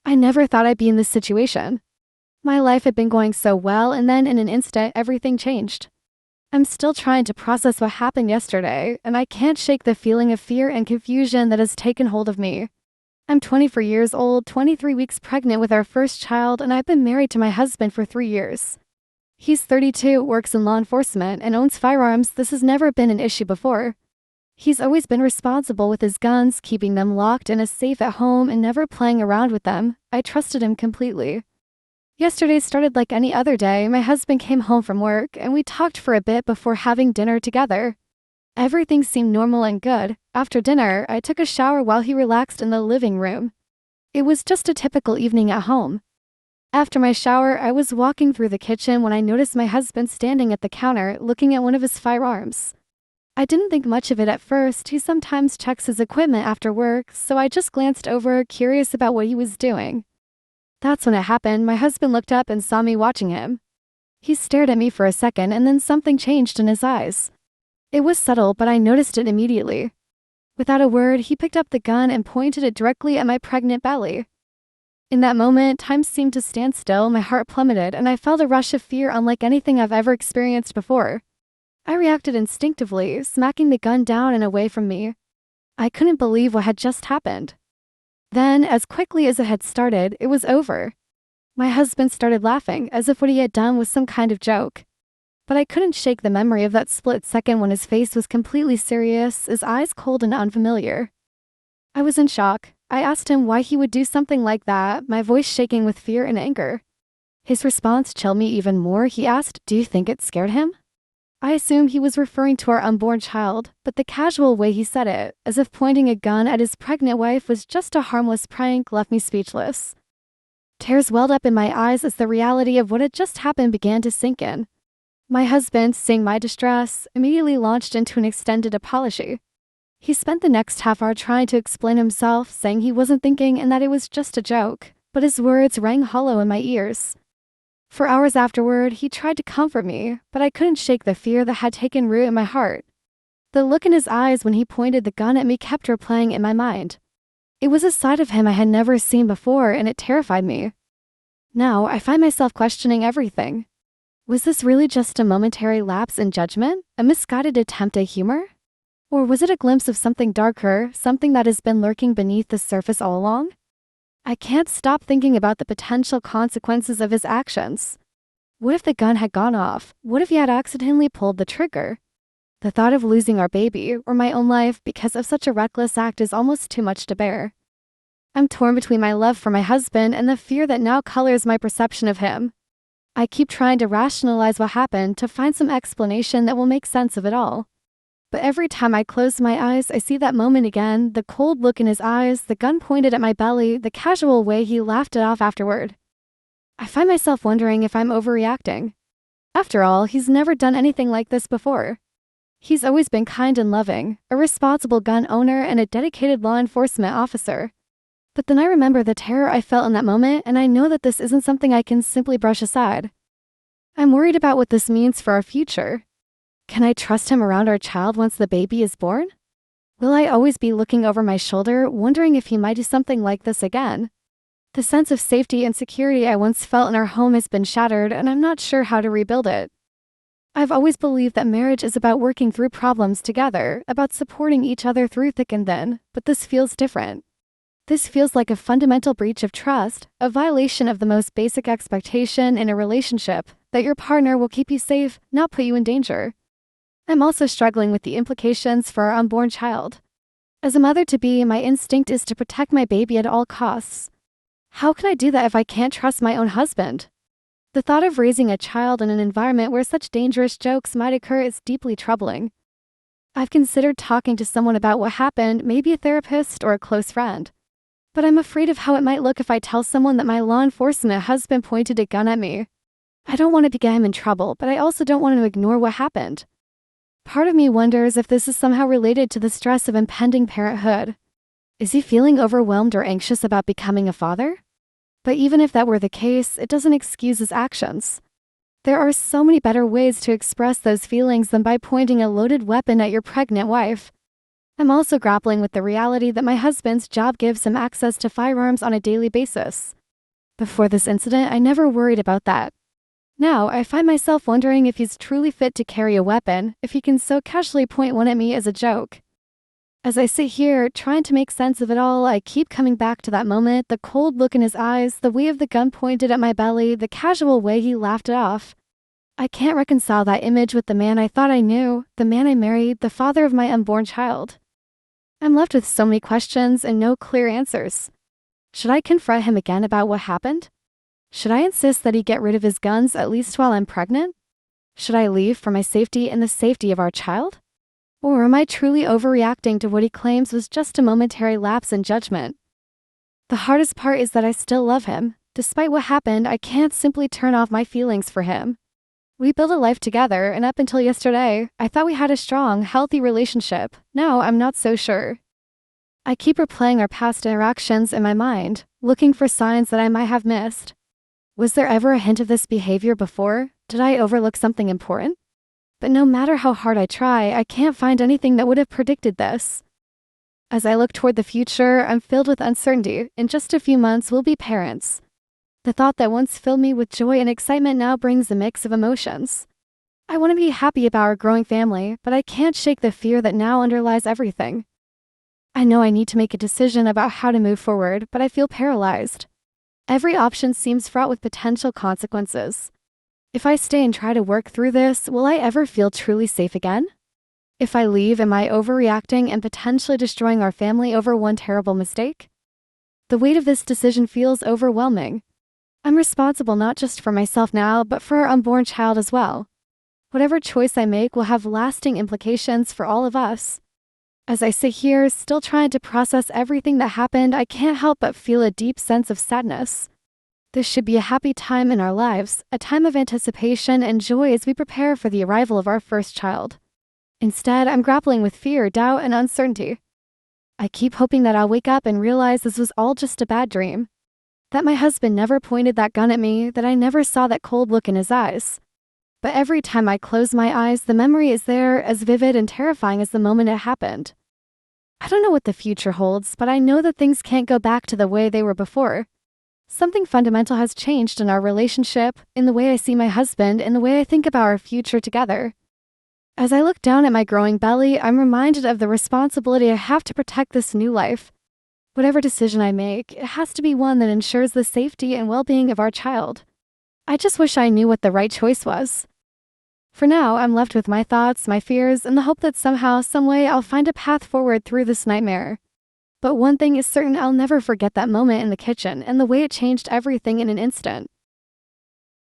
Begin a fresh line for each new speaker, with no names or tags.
I never thought I'd be in this situation. My life had been going so well, and then in an instant, everything changed. I'm still trying to process what happened yesterday, and I can't shake the feeling of fear and confusion that has taken hold of me. I'm 24 years old, 23 weeks pregnant with our first child, and I've been married to my husband for 3 years. He's 32, works in law enforcement, and owns firearms. This has never been an issue before. He's always been responsible with his guns, keeping them locked in a safe at home and never playing around with them. I trusted him completely. Yesterday started like any other day. My husband came home from work, and we talked for a bit before having dinner together. Everything seemed normal and good. After dinner, I took a shower while he relaxed in the living room. It was just a typical evening at home. After my shower, I was walking through the kitchen when I noticed my husband standing at the counter, looking at one of his firearms. I didn't think much of it at first. He sometimes checks his equipment after work, so I just glanced over, curious about what he was doing. That's when it happened. My husband looked up and saw me watching him. He stared at me for a second, and then something changed in his eyes. It was subtle, but I noticed it immediately. Without a word, he picked up the gun and pointed it directly at my pregnant belly. In that moment, time seemed to stand still, my heart plummeted, and I felt a rush of fear unlike anything I've ever experienced before. I reacted instinctively, smacking the gun down and away from me. I couldn't believe what had just happened. Then, as quickly as it had started, it was over. My husband started laughing, as if what he had done was some kind of joke. But I couldn't shake the memory of that split second when his face was completely serious, his eyes cold and unfamiliar. I was in shock. I asked him why he would do something like that, my voice shaking with fear and anger. His response chilled me even more. He asked, "Do you think it scared him?" I assumed he was referring to our unborn child, but the casual way he said it, as if pointing a gun at his pregnant wife was just a harmless prank, left me speechless. Tears welled up in my eyes as the reality of what had just happened began to sink in. My husband, seeing my distress, immediately launched into an extended apology. He spent the next half hour trying to explain himself, saying he wasn't thinking and that it was just a joke, but his words rang hollow in my ears. For hours afterward, he tried to comfort me, but I couldn't shake the fear that had taken root in my heart. The look in his eyes when he pointed the gun at me kept replaying in my mind. It was a side of him I had never seen before, and it terrified me. Now, I find myself questioning everything. Was this really just a momentary lapse in judgment, a misguided attempt at humor? Or was it a glimpse of something darker, something that has been lurking beneath the surface all along? I can't stop thinking about the potential consequences of his actions. What if the gun had gone off? What if he had accidentally pulled the trigger? The thought of losing our baby, or my own life, because of such a reckless act is almost too much to bear. I'm torn between my love for my husband and the fear that now colors my perception of him. I keep trying to rationalize what happened, to find some explanation that will make sense of it all. But every time I close my eyes, I see that moment again, the cold look in his eyes, the gun pointed at my belly, the casual way he laughed it off afterward. I find myself wondering if I'm overreacting. After all, he's never done anything like this before. He's always been kind and loving, a responsible gun owner and a dedicated law enforcement officer. But then I remember the terror I felt in that moment, and I know that this isn't something I can simply brush aside. I'm worried about what this means for our future. Can I trust him around our child once the baby is born? Will I always be looking over my shoulder, wondering if he might do something like this again? The sense of safety and security I once felt in our home has been shattered, and I'm not sure how to rebuild it. I've always believed that marriage is about working through problems together, about supporting each other through thick and thin, but this feels different. This feels like a fundamental breach of trust, a violation of the most basic expectation in a relationship, that your partner will keep you safe, not put you in danger. I'm also struggling with the implications for our unborn child. As a mother-to-be, my instinct is to protect my baby at all costs. How can I do that if I can't trust my own husband? The thought of raising a child in an environment where such dangerous jokes might occur is deeply troubling. I've considered talking to someone about what happened, maybe a therapist or a close friend. But I'm afraid of how it might look if I tell someone that my law enforcement husband pointed a gun at me. I don't want to get him in trouble, but I also don't want to ignore what happened. Part of me wonders if this is somehow related to the stress of impending parenthood. Is he feeling overwhelmed or anxious about becoming a father? But even if that were the case, it doesn't excuse his actions. There are so many better ways to express those feelings than by pointing a loaded weapon at your pregnant wife. I'm also grappling with the reality that my husband's job gives him access to firearms on a daily basis. Before this incident, I never worried about that. Now, I find myself wondering if he's truly fit to carry a weapon, if he can so casually point one at me as a joke. As I sit here, trying to make sense of it all, I keep coming back to that moment, the cold look in his eyes, the way of the gun pointed at my belly, the casual way he laughed it off. I can't reconcile that image with the man I thought I knew, the man I married, the father of my unborn child. I'm left with so many questions and no clear answers. Should I confront him again about what happened? Should I insist that he get rid of his guns at least while I'm pregnant? Should I leave for my safety and the safety of our child? Or am I truly overreacting to what he claims was just a momentary lapse in judgment? The hardest part is that I still love him. Despite what happened, I can't simply turn off my feelings for him. We built a life together, and up until yesterday, I thought we had a strong, healthy relationship. Now I'm not so sure. I keep replaying our past interactions in my mind, looking for signs that I might have missed. Was there ever a hint of this behavior before? Did I overlook something important? But no matter how hard I try, I can't find anything that would have predicted this. As I look toward the future, I'm filled with uncertainty. In just a few months, we'll be parents. The thought that once filled me with joy and excitement now brings a mix of emotions. I want to be happy about our growing family, but I can't shake the fear that now underlies everything. I know I need to make a decision about how to move forward, but I feel paralyzed. Every option seems fraught with potential consequences. If I stay and try to work through this, will I ever feel truly safe again? If I leave, am I overreacting and potentially destroying our family over one terrible mistake? The weight of this decision feels overwhelming. I'm responsible not just for myself now, but for our unborn child as well. Whatever choice I make will have lasting implications for all of us. As I sit here, still trying to process everything that happened, I can't help but feel a deep sense of sadness. This should be a happy time in our lives, a time of anticipation and joy as we prepare for the arrival of our first child. Instead, I'm grappling with fear, doubt, and uncertainty. I keep hoping that I'll wake up and realize this was all just a bad dream. That my husband never pointed that gun at me, that I never saw that cold look in his eyes. But every time I close my eyes, the memory is there, as vivid and terrifying as the moment it happened. I don't know what the future holds, but I know that things can't go back to the way they were before. Something fundamental has changed in our relationship, in the way I see my husband, in the way I think about our future together. As I look down at my growing belly, I'm reminded of the responsibility I have to protect this new life. Whatever decision I make, it has to be one that ensures the safety and well-being of our child. I just wish I knew what the right choice was. For now, I'm left with my thoughts, my fears, and the hope that somehow, someway, I'll find a path forward through this nightmare. But one thing is certain, I'll never forget that moment in the kitchen and the way it changed everything in an instant.